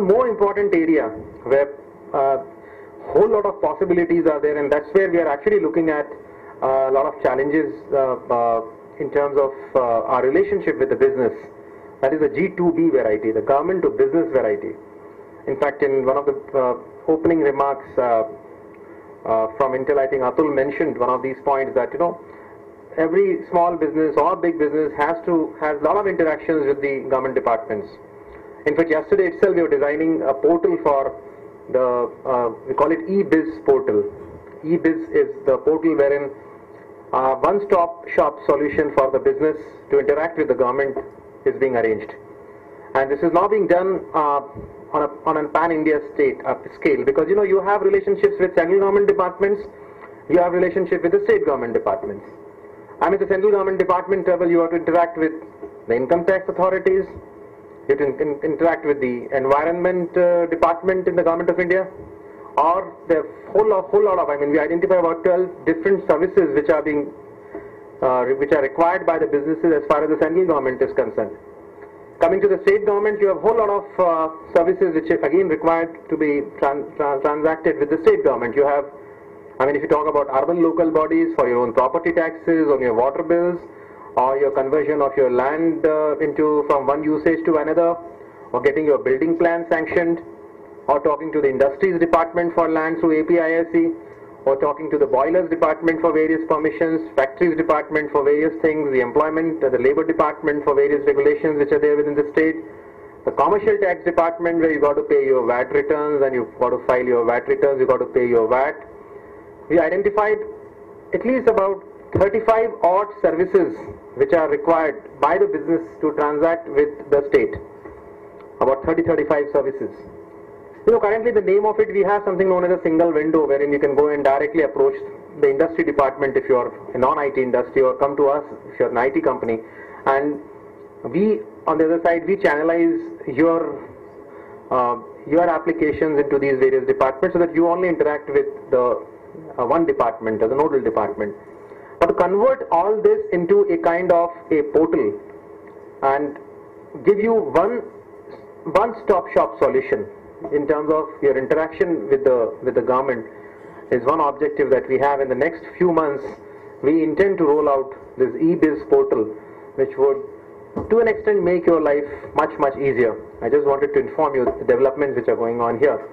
one more important area where whole lot of possibilities are there, and that's where we are actually looking at a lot of challenges in terms of our relationship with the business. That is the G2B variety, the government to business variety. In fact, in one of the opening remarks from Intel, I think Atul mentioned one of these points, that every small business or big business has a lot of interactions with the government departments. In fact, yesterday itself we were designing a portal for the we call it eBiz portal. eBiz is the portal wherein one-stop shop solution for the business to interact with the government is being arranged, and this is now being done on a pan-India scale, because you have relationships with central government departments, you have relationship with the state government departments. And at the central government department level, you have to interact with the income tax authorities, you have to interact with the environment department in the government of India, or the whole lot of, we identify about 12 different services which are being which are required by the businesses as far as the central government is concerned. Coming to the state government, you have a whole lot of services which are again required to be transacted with the state government. You have, if you talk about urban local bodies for your own property taxes, on your water bills, or your conversion of your land from one usage to another, or getting your building plan sanctioned, or talking to the industries department for land through APISC, or talking to the boilers department for various permissions, factories department for various things, the employment, the labor department for various regulations which are there within the state, the commercial tax department where you got to pay your VAT returns and you've got to file your VAT returns, you got to pay your VAT. We identified at least about 35 odd services which are required by the business to transact with the state. About 30-35 services. Currently the name of it, we have something known as a single window, wherein you can go and directly approach the industry department if you're a non-IT industry, or come to us if you're an IT company, and we, on the other side, we channelize your applications into these various departments so that you only interact with the one department, or the nodal department. But to convert all this into a kind of a portal and give you one-stop shop solution in terms of your interaction with the government is one objective that we have. In the next few months, we intend to roll out this eBiz portal, which would to an extent make your life much easier. I just wanted to inform you the developments which are going on here.